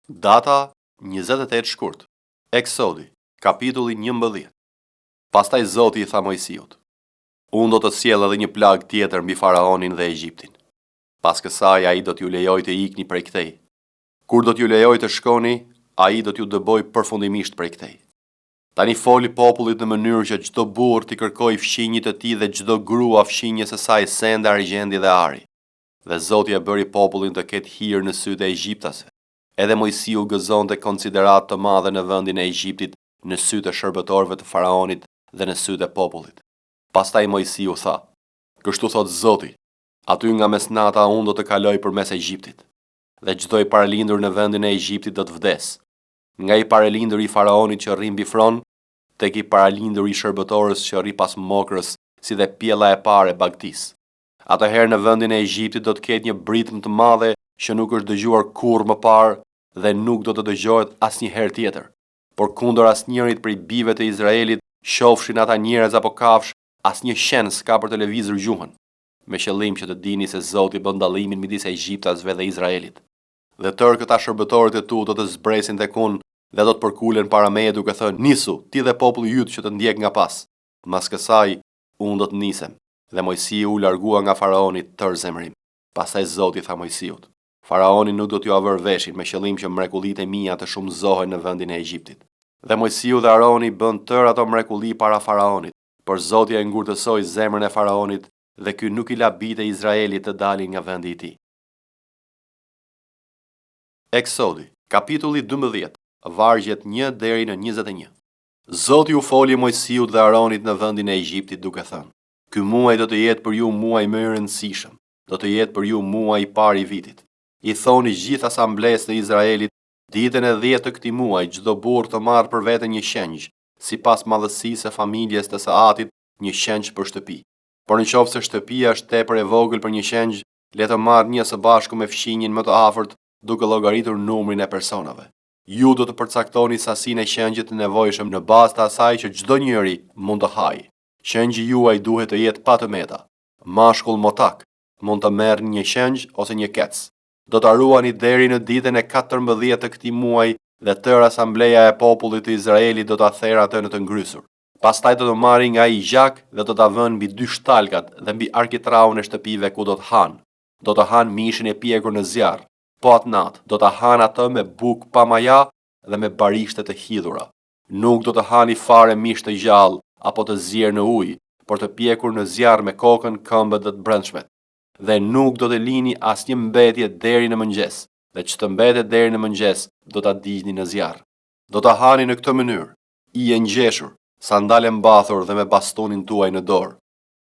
Data 28 shkurt. Eksodi, kapitulli 11. Pastaj Zoti I tha Mojsiut: Unë do të sjell edhe një plag tjetër mbi faraonin dhe Egjiptin. Pas kësaj ai do t'ju lejoj të ikni prej këtej. Kur do t'ju lejoj të shkoni, ai do t'ju dëboj përfundimisht prej këtej. Tani foli popullit në mënyrë që çdo burr t'i kërkojë fqinjit të tij dhe çdo grua fqinjes së saj sende, argjendi dhe ari. Dhe Zoti e bëri popullin të ketë hir në sytë e egjiptasve. Edhe Mojsiu gëzonte konsiderat të madhe në vendin e Egjiptit në sytë e shërbëtorëve të faraonit dhe në sytë e popullit. Pastaj Mojsiu tha: Kështu thot Zoti, aty nga mesnata unë do të kaloj përmes Egjiptit, dhe çdo I paralindur në vendin e Egjiptit do të vdes, nga I paralindur I faraonit që rri mbi fron, tek I paralindur I shërbëtorës që rri pas mokrës, si dhe pjella e parë e bagtis. Atëherë në vendin e Egjiptit do të ketë një britëm të madhe që nuk është dëgjuar kurrë më parë dhe nuk do të dëgjohet asnjëherë tjetër. Por kundër asnjërit prej bijve të Izraelit, qofshin ata njerëz apo kafsh, asnjë shen s'ka për të lëvizur gjuhën, me qëllim që të dini se Zoti bën dallimin midis egjiptasve dhe Izraelit. Dhe tërë këta shërbëtorët e tu do të zbresin tek unë dhe do të përkulen para meje duke thënë: Nisu, ti dhe populli yt që të ndjek nga pas. Mas kësaj, unë do të nisem. Dhe Mojsiu u largua nga faraoni tërë zemrim. Pastaj Zoti tha Mojsiut: Faraoni nuk do t'ju avër veshin me qëllim që mrekullitë e mia të shumëzohen në vendin e Egjiptit. Dhe Mojsiu dhe Aroni bën tërë ato mrekulli para faraonit, por Zoti e ngurtësoi zemrën e faraonit dhe ky nuk I la bijtë e Izraelit të dalin nga vendi I tij. Eksodi, kapitulli 12, vargjet 1 deri në 21. Zoti u foli Mojsiut dhe Aronit në vendin e Egjiptit duke thënë: Ky muaj do të jetë për ju muaj më I rëndësishëm, do të jetë për ju muaj I parë I vitit. I thoni gjithë asamblesë të Izraelit: Ditën e 10 të këtij muaji çdo burr të marrë për vete një qengj, sipas madhësisë së familjes të Saatit, një qengj për shtëpi. Por nëse shtëpia është tepër e vogël për një qengj, le të marrë një së bashku me fqinjin më të afërt, duke llogaritur numrin e personave. Ju do të përcaktoni sasinë e qengjit të nevojshëm në bazë të asaj që çdo njeri mund të hajë. Qengji juaj duhet të jetë pa të meta. Mashkull motak mund të merrni një qengj ose një kec. Do ta ruani deri në ditën e 14 të këtij muaji dhe tërë asambleja e popullit të Izraelit do ta therrë atë në të ngrysur. Pastaj do të marrin nga ai gjak dhe do ta vënë mbi 2 shtalkat dhe mbi arkitraun e shtëpive ku do të hanë. Do të hanë mishin e pjekur në zjarr. Po atë natë do ta hanë atë me bukë pa maja dhe me barishte të hidhura. Nuk do të hani fare mish të gjallë apo të zier në ujë, por të pjekur në zjarr me kokën, këmbët dhe të brendshmet. Dhe nuk do të lini asnjë mbetje deri në mëngjes, dhe ç'të mbetet deri në mëngjes do ta digjni në zjarr. Do ta hani në këtë mënyrë: I ngjeshur, sandale mbathur dhe me bastonin tuaj në dorë.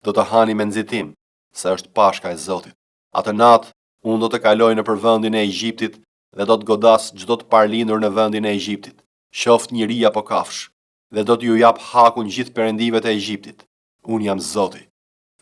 Do të hani me nxitim, se është Pashka e Zotit. Atë natë unë do të kaloj nëpër vendin e Egjiptit dhe do të godas çdo të parlindur në vendin e Egjiptit, qoftë njeri apo kafsh, dhe do t'ju jap hakun gjithë perendive të Egjiptit. Unë jam Zoti.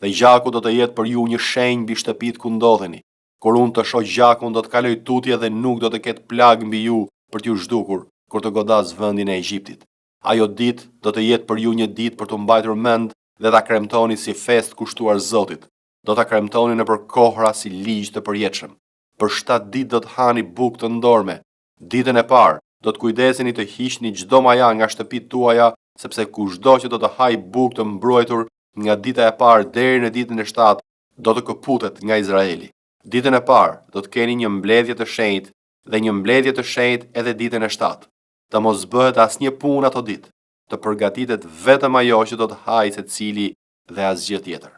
Dhe gjaku do të jetë për ju një shenjë mbi shtëpitë ku ndodheni. Kur unë të shoh gjakun do të kaloj tutje dhe nuk do të ketë plag mbi ju për t'ju zhdukur kur të godas vendin e Egjiptit. Ajo ditë do të jetë për ju një ditë për t'u mbajtur mend dhe ta kremtoni si festë kushtuar Zotit. Do ta kremtoni nëpër kohra si ligj të përjetshëm. Për 7 ditë do të hani bukë të ndorme. Ditën e parë do të kujdeseni të hiqni çdo maja nga shtëpitë tuaja, sepse kushdo që do të hajë bukë të mbruajtur nga dita e parë deri në ditën e 7 do të këputet nga Izraeli. Ditën e parë do të keni një mbledhje të shenjtë dhe një mbledhje të shenjtë edhe ditën e 7. Të mos bëhet asnjë punë ato ditë. Të përgatitet vetëm ajo që do të hajë secili dhe asgjë tjetër.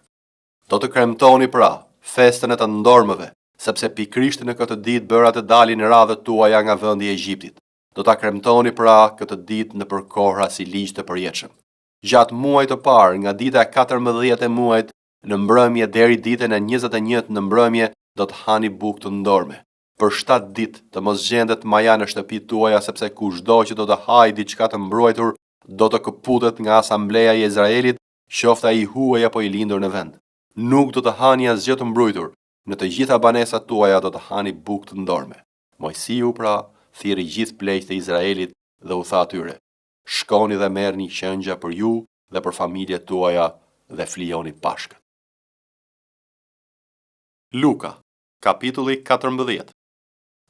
Do të kremtoni pra festën e të ndormeve, sepse pikërisht në këtë ditë bëra të dalin radhët tuaja nga vendi I Egjiptit. Do ta kremtoni pra këtë ditë nëpër kohra si ligj të përjetshëm. Gjatë muajit të parë, nga dita e 14 e muajit në mbrëmje deri ditën e 21 në mbrëmje, do të hani bukë të ndorme. Për 7 ditë të mos gjendet maja në shtëpitë tuaja, sepse kushdo që do të hajë diçka të mbruajtur do të këputet nga asambleja e Izraelit, qoftë ai I huaj apo I lindur në vend. Nuk do të hani asgjë të mbrojtur. Në të gjitha banesat tuaja do të hani bukë të ndorme. Mojsiu pra thirri gjithë pleqtë e Izraelit dhe u tha atyre: Shkoni dhe merrni qengja për ju dhe për familjet tuaja dhe flijoni Pashkën. Luka, kapitulli 14.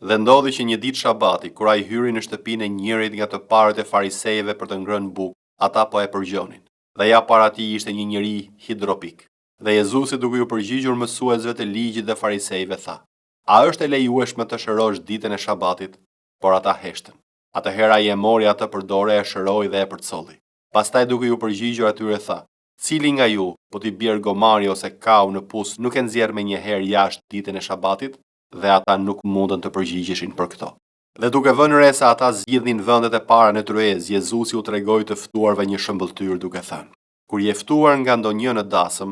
Dhe ndodhi që një ditë shabati, kur ai hyri në shtëpinë e njërit nga të parët e farisejve për të ngrënë bukë, ata po e përgjonin. Dhe ja para tij ishte një njeri hidropik. Dhe Jezusi, duke u përgjigjur mësuesve të ligjit dhe farisejve, tha: A është e lejueshme të shërosh ditën e shabatit? Por ata heshtën. Atëherë ai e mori atë për dorë, e shëroi dhe e përcolli. Pastaj, duke u përgjigjur atyre, tha: Cili nga ju, po t'i bjerë gomari ose kau në pus, nuk e nxjerr me një herë jashtë ditën e shabatit? Dhe ata nuk mundën të përgjigjeshin për këto. Dhe duke vënë re se ata zgjidhin vendet e para në tryezë, Jezusi u tregoi të ftuarve një shëmbëltyr duke thënë: Kur je ftuar nga ndonjë në dasëm,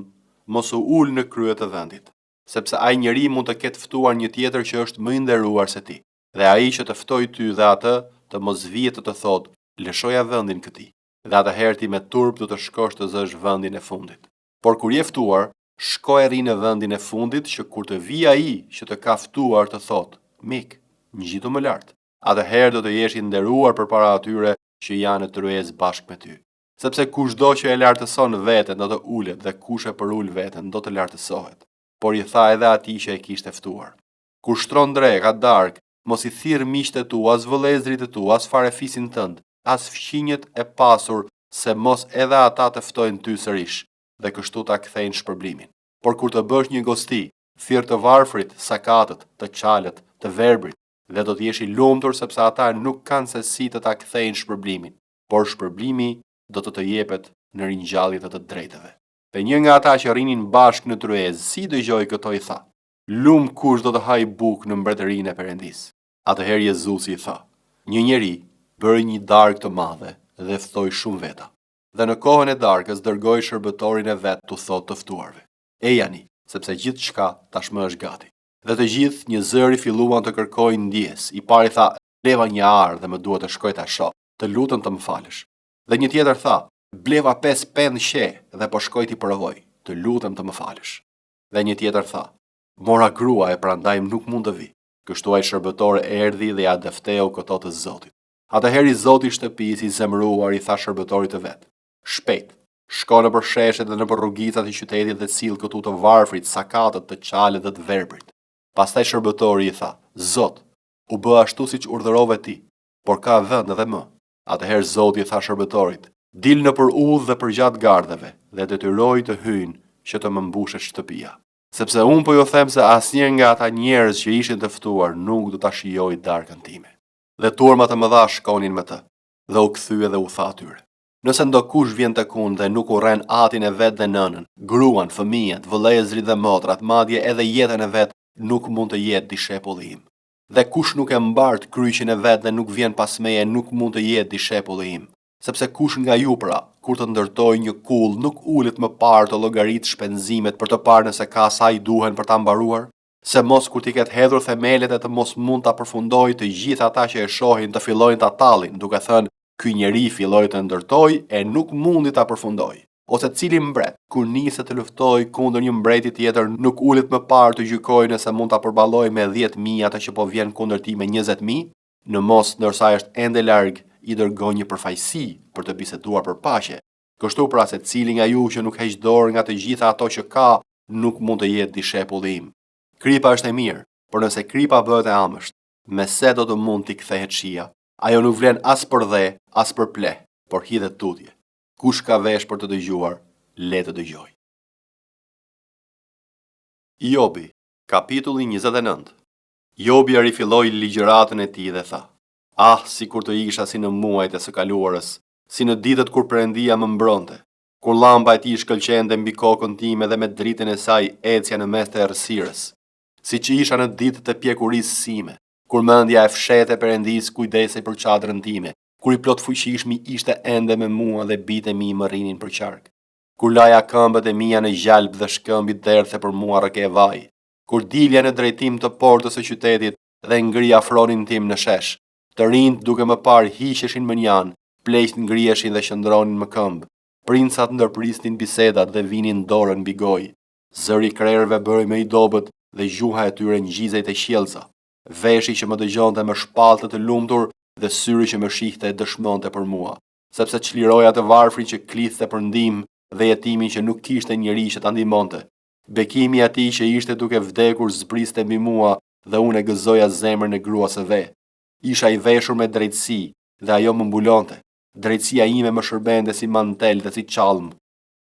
mos u ul në krye të vendit, sepse ai njeri mund të ketë ftuar një tjetër që është më i nderuar se ti. Dhe ai që të ftoi ty dhe atë të mos vijë të thotë: Lëshoja vendin këtij. Dhe atëherë ti me turp do të shkosh të zësh vendin e fundit. Por kur je ftuar, shko e ri në vendin e fundit, që kur të vijë ai që të ka ftuar të thotë: Mik, ngjitu më lart. Atëherë do të jesh i nderuar përpara atyre që janë në tryezë bashkë me ty. Sepse kushdo që e lartëson veten do të ulet, dhe kush e përul veten do të lartësohet. Por i tha edhe atij që e kishte ftuar: Kur shtron drek a darkë, mos i thirr miqtë tu, as vëllezrit e tu, as farefisin tënd, as fqinjet e pasur, se mos edhe ata të ftojnë ty sërish, dhe kështu ta kthejnë shpërblimin. Por kur të bësh një gosti, thirr të varfrit, sakatët, të qalët, të verbrit, dhe do të jesh i lumtur, sepse ata nuk kanë se si të ta kthejnë shpërblimin, por shpërblimi do të jepet në ringjallje të drejtëve. Dhe një nga ata që rrinin bashkë në tryezë, si dëgjoi këto, i tha: Lum kush do të hajë bukë në mbretërinë e Perëndisë. Atëherë Jezusi i tha: Një njeri bëri një darkë të madhe dhe ftoi shumë veta. Dhe në kohën e darkës dërgoi shërbëtorin e vet tu thotë të ftuarve: Ejani, sepse gjithçka tashmë është gati. Dhe të gjithë një zëri filluan të kërkojnë ndjes. I pari tha: Bleva një arë dhe më duhet të shkoj ta shoh. Të lutem të më falësh. Dhe një tjetër tha: Bleva 5 pend qe dhe po shkoj t'i provoj. Të lutem të më falësh. Dhe një tjetër tha: Mora grua e prandaj nuk mund të vi. Kështu ai shërbëtor erdhi dhe ja dëfteu këto të Zotit. Atëherë i Zoti i shtëpisë, i zemëruar, i tha shërbëtorit të vet: Shpejt, shko në për sheshet dhe në për rrugicat e qytetit dhe sill këtu të varfrit, sakatët, të qalët dhe të verbrit. Pastaj shërbëtori i tha: Zot, u bë ashtu siç urdhërove ti, por ka vend edhe më. Atëherë Zoti i tha shërbëtorit: Dil në për udhë dhe përgjat gardheve dhe detyroj të hyjnë që të më mbushet shtëpia. Sepse unë po ju them se asnjëri nga ata njerëz që ishin të ftuar nuk do ta shijojë darkën time. Dhe turma të mëdha shkonin me të, dhe u kthye dhe u tha atyre: Nëse ndo kush vjen tek unë dhe nuk urren atin e vet dhe nënën, gruan, fëmijët, vëllezrit dhe motrat, madje edhe jetën e vet, nuk mund të jetë dishepulli im. Dhe kush nuk e mbart kryqin e vet dhe nuk vjen pas meje, nuk mund të jetë dishepulli im. Sepse kush nga ju pra, kur të ndërtoj një kull, nuk ulet më parë të llogarit shpenzimet për të parë nëse ka sa i duhen për ta mbaruar, se mos kur t'i ketë hedhur themelet e të mos mund ta përfundojë, të gjithë ata që e shohin të fillojnë ta tallin, duke thënë: Ky njeri filloi të ndërtoi e nuk mundi ta përfundojë. Ose cili mbret, kur niset të luftojë kundër një mbreti tjetër, nuk ulet më parë të gjykojë nëse mund ta përballojë me 10.000 ata që po vjen kundër tij me 20.000, në mos ndërsa është ende larg i dërgon një përfaqësi për të biseduar për paqe. Kështu pra, se cili nga ju që nuk heq dorë nga të gjitha ato që ka, nuk mund të jetë dishepulli im. Kripa është e mirë, por nëse kripa bëhet e amësht, me se do të mund t'i kthehet shija? Ajo nuk vlen as për dhe, as për pleh, por hidhet tutje. Kush ka vesh për të dëgjuar, le të dëgjoj. Jobi, kapitulli 29. Jobi rifilloi ligjëratën e tij dhe tha: si kur të isha si në muajt e së kaluarës, si në ditët kur Perëndia më mbronte, kur llampa e tij shkëlqente mbi kokën time dhe me dritën e saj ecja në mes të errësirës, siç isha në ditët e pjekurisë sime, kur mendja e fshehtë e Perëndisë kujdesej për çadrën time, kur i plot fuqishmi ishte ende me mua dhe bitë mi më rrinin për qark, kur laja këmbët e mia në gjalp dhe shkëmbi derdhte për mua rreke vaj, kur dilja në drejtim të portës së qytetit dhe ngrija afronin tim në shesh, të rinjt duke më parë hiqeshin më njan, pleqt ngriheshin dhe qëndronin më këmbë, princat ndërprisnin bisedat dhe vinin dorën mbi gojë, zëri i krerëve bëri më i dobët dhe gjuha e tyre ngjizej te qiellca, veshi që më dëgjonte më shpallte të lumtur dhe syri që më shihte e dëshmonte për mua, sepse çliroja të varfrin që klithte për ndihmë dhe jetimin që nuk kishte njeri që ta ndihmonte. Bekimi i atij që ishte duke vdekur zbriste mbi mua dhe unë e gëzoja zemrën e gruas së ve. Isha i veshur me drejtësi dhe ajo më mbulonte. Drejtësia ime më shërbente si mantel dhe si qalm.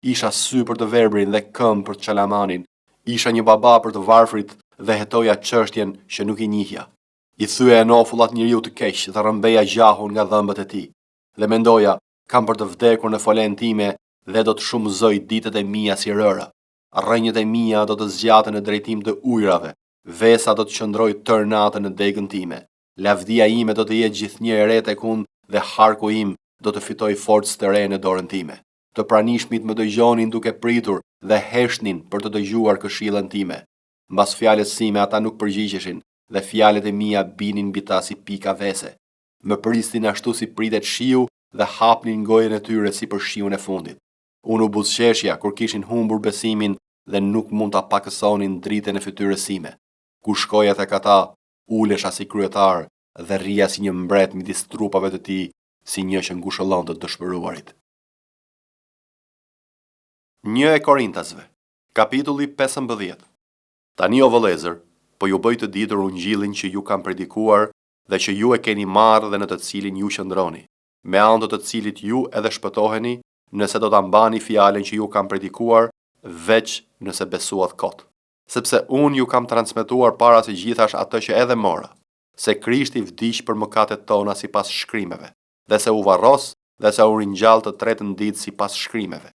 Isha sy për të verbrin dhe këmbë për të çalamanin. Isha një baba për të varfrit dhe hetoja çështjen që nuk i njihja. I thyeja nofullat njeriu të keq dhe rrëmbeja gjahun nga dhëmbët e tij. Dhe mendoja, kam për të vdekur në folen time dhe do të shumëzoj ditët e mia si rëra. Rrënjët e mia do të zgjaten në drejtim të ujrave. Vesa do të qëndroj tërë natën në degën time. Lavdia ime do të jetë gjithnjë e re tek unë dhe harku im do të fitoj forcë të re në dorën time. Të pranishmit më dëgjonin duke pritur dhe heshnin për të dëgjuar këshillën time. Mbas fjalës sime ata nuk përgjigjeshin dhe fjalët e mia binin mbi ta si pika vese. Më pristin ashtu si pritet shiu dhe hapnin gojën e tyre si për shiun e fundit. Unë u buzëqeshja kur kishin humbur besimin dhe nuk mund ta pakësonin dritën e fytyrës sime. Ku shkoja tek ata, ulesha si kryetar dhe rria si një mbret midis trupave të tij, si një që ngushëllon të dëshpëruarit. 1 Korintasve, kapitulli 15. Tani o vëllezër, po ju bëj të ditur ungjillin që ju kam predikuar dhe që ju e keni marrë dhe në të cilin ju qëndroni, me anë të cilit ju edhe shpëtoheni, nëse do ta mbani fjalën që ju kam predikuar, veç nëse besuat kot. Sepse unë ju kam transmetuar para se gjithash atë që edhe mora, se Krishti vdiq për mëkatet tona sipas shkrimeve, dhe se u varros dhe se u ringjall të tretën ditë sipas shkrimeve,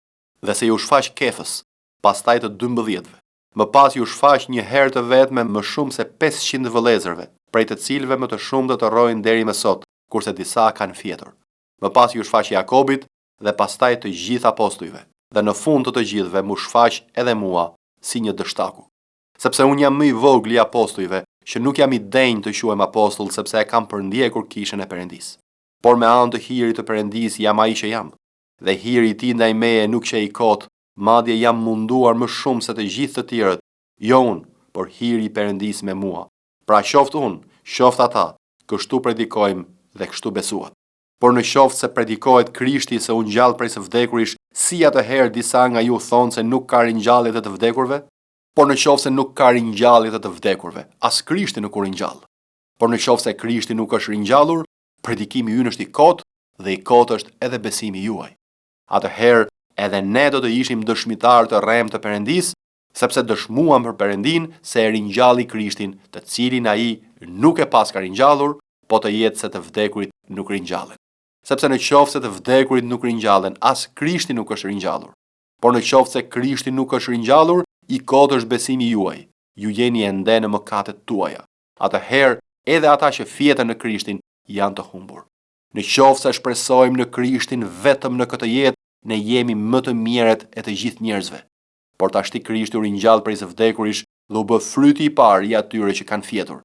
dhe se ju shfaq Kefës, pastaj të 12-ve. Më pas ju shfaq një herë të vetme më shumë se 500 vëllezërve, prej të cilëve më të shumtë të rrojnë deri më sot, kurse disa kanë fjetur. Më pas ju shfaq Jakobit dhe pastaj të gjithë apostujve, dhe në fund të gjithëve mu shfaq edhe mua si një dështaku. Sepse unë jam më i vogli i apostujve, që nuk jam i denjë të quhem apostull sepse e kam përndjekur kishën e Perëndis. Por me anë të hirit të Perëndis jam ai që jam, dhe hiri i tij ndaj meje nuk që i kot, madje jam munduar më shumë se të gjithë të tjerët, jo unë, por hiri i Perëndis me mua. Pra qoftë unë, qoftë ata, kështu predikojmë dhe kështu besuat. Por në qoftë se predikohet Krishti se u ngjall prej së vdekurish, si atëherë disa nga ju thonë se nuk ka ringjallje të vdekurve? Por në qoftë se nuk ka ringjallje të vdekurve, as Krishti nuk u ringjall. Por në qoftë se Krishti nuk është ringjallur, predikimi ynë është i kotë dhe i kotë është edhe besimi juaj. Atëherë edhe ne do të ishim dëshmitar të rrem të Perëndis, sepse dëshmuam për Perëndin se e ringjalli Krishtin, të cilin ai nuk e paska ringjallur, po të jetë se të vdekurit nuk ringjallen. Sepse në qoftë se të vdekurit nuk ringjallen, as Krishti nuk është ringjallur. Por në qoftë se Krishti nuk është ringjallur, i kotë është besimi juaj. Ju jeni ende në mëkatet tuaja. Atëherë edhe ata që fjetën në Krishtin janë të humbur. Në qoftë se shpresojmë në Krishtin vetëm në këtë jetë, ne jemi më të mirët e të gjithë njerëzve. Por tashti Krishti u ringjall prej së vdekurish dhe u bë fryti i parë i atyre që kanë fjetur.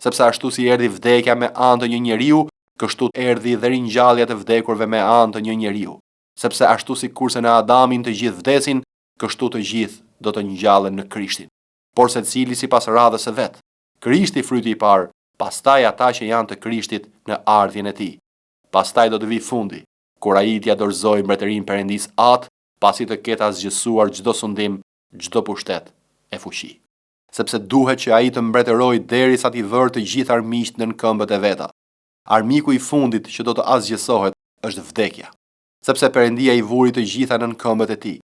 Sepse ashtu si erdhi vdekja me anë të një njeriu, kështu erdhi dhe ringjallja të vdekurve me anë të një njeriu. Sepse ashtu si kurse në Adamin të gjithë vdesin, kështu të gjithë do të ngjallen në Krishtin. Por secili sipas radhës së vet. Krishti fryti i parë, pastaj ata që janë të Krishtit në ardhjen e tij. Pastaj do të vi fundi, kur ai t'ia dorëzojë mbretërinë Perëndis atë, pasi të ketë asgjësuar çdo sundim, çdo pushtet e fuqi. Sepse duhet që ai të mbretërojë derisa t'i vërë të gjithë armiqt nën këmbët e veta. Armiku i fundit që do të asgjësohet është vdekja, sepse Perëndia i vuri të gjitha nën këmbët e tij.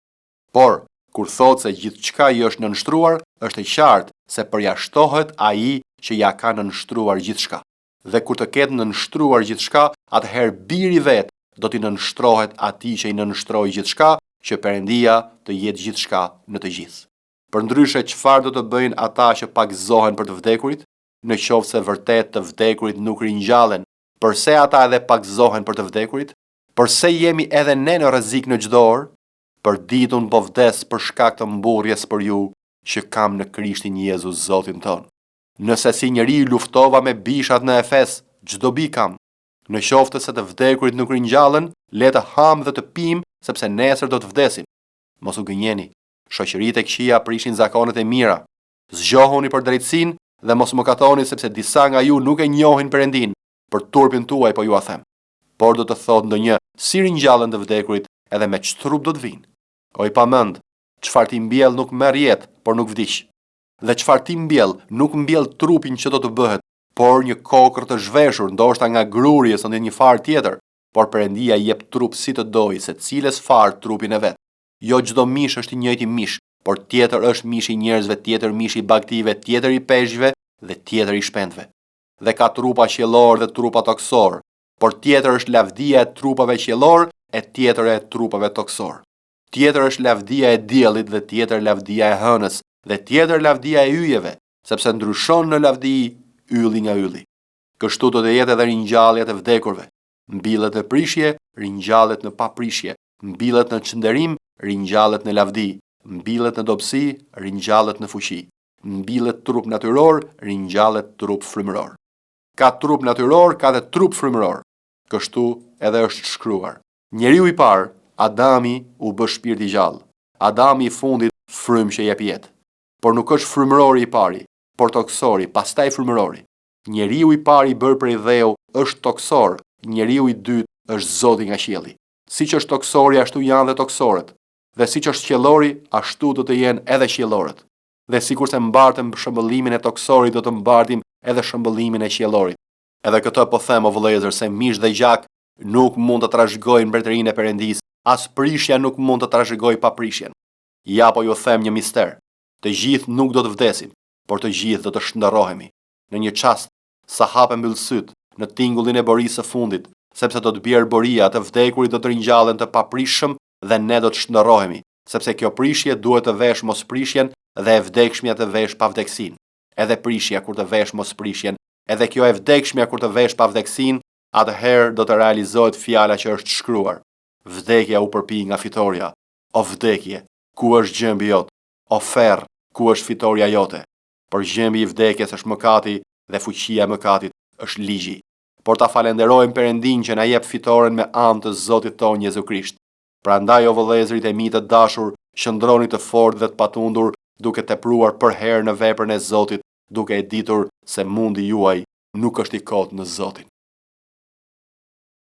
Por kur thotë se gjithçka i është nënshtruar, është e qartë se përjashtohet ai që ja ka nënshtruar gjithçka. Dhe kur të ketë nënshtruar gjithçka, atëherë biri vet do t'i nënshtrohet atij që i nënshtroi gjithçka, që Perëndia të jetë gjithçka në të gjithë. Përndryshe çfarë do të bëjnë ata që pakëzohen për të vdekurit? Në qoftë se vërtet të vdekurit nuk ringjallen, përse ata edhe pakëzohen për të vdekurit? Përse jemi edhe ne në rrezik në çdo orë? Për ditën po vdes për shkak të mburrjes për ju që kam në Krishtin Jezus Zotin ton. Nëse si njeri luftova me bishat në Efes, çdo bi kam. Në qoftë se të vdekurit nuk ringjallen, le të ham dhe të pim, sepse nesër do të vdesim. Mos u gënjeni, shoqëritë e këqija prishin zakonet e mira. Zgjohuni për drejtësinë dhe mos mëkatoni sepse disa nga ju nuk e njohin Perëndin. Për turpin tuaj po ju a them. Por do të thotë ndonjë, si ringjallen të vdekurit, edhe me ç'trup do të vinë. O i pamend, çfarë ti mbjell nuk merr jetë, por nuk vdiq. Dhe çfarë ti mbjell, nuk mbjell trupin që do të bëhet, por një kokër të zhveshur, ndoshta nga gruri ose një farë tjetër, por Perëndia i jep trup si të dojë, secilës farë trupin e vet. Jo çdo mish është i njëjti mish, por tjetër është mish i njerëzve, tjetër mish i bagtive, tjetër i peshqve dhe tjetër i shpendëve. Dhe ka trupa qiellor dhe trupa toksor, por tjetër është lavdia e trupave qiellor e tjetër e trupave toksor. Tjetër është lavdia e diellit dhe tjetër lavdia e hënës, dhe tjetër lavdia e yjeve, sepse ndryshon në lavdi ylli nga ylli. Kështu do të jetë edhe ringjallja e vdekurve. Mbillet në prishje, ringjallet në paprishje. Mbillet në çnderim, ringjallet në lavdi. Mbillet në dobësi, ringjallet në fuqi. Mbillet trup natyror, ringjallet trup frymëror. Ka trup natyror, ka dhe trup frymëror. Kështu edhe është shkruar. Njeriu i parë, Adami, u bë shpirt i gjallë. Adami i fundit, frymë që jep jetë. Por nuk është frymërori i pari, por toksori, pastaj frymërori. Njeriu i pari i bërë prej dheu është toksor, njeriu i dytë është Zoti nga qielli. Siç është toksori, ashtu janë dhe toksorët. Dhe siç është qiellori, ashtu do të jenë edhe qiellorët. Dhe sikurse mbartëm shëmbëllimin e toksorit, do të mbartim edhe shëmbëllimin e qiellorit. Edhe këtë po them o vëllezër, se mish dhe gjak nuk mund të trashëgojnë mbretërinë e Perëndisë, as prishja nuk mund të trashëgojë paprishjen. Ja po ju them një mister. Të gjithë nuk do të vdesim, por të gjithë do të shndërrohemi. Në një çast, sa hape mbyll syt, në tingullin e borisë së fundit, sepse do të bjerë boria, të vdekurit do të ringjallen të paprishëm dhe ne do të shndërrohemi, sepse kjo prishje duhet të vesh mos prishjen dhe e vdekshmja të vesh pa vdeksin. Edhe prishja kur të vesh mos prishjen, edhe kjo e vdekshmja kur të vesh pa vdeksin, atëherë do të realizohet fjala që është shkruar. Vdekja u përpi nga fitoria. O vdekje, ku është gjembi jot? O ferr, ku është fitoria jote? Por gjembi i vdekjes është mëkati dhe fuqia e mëkatit është ligji. Por ta falenderojmë Perëndin që na jep fitoren me anë të Zotit ton Jezu Krisht. Prandaj o vëllezërit e mi të dashur, qëndroni të fortë dhe të patundur, duke tepruar për herë në veprën e Zotit, duke e ditur se mundi juaj nuk është i kot në Zotin.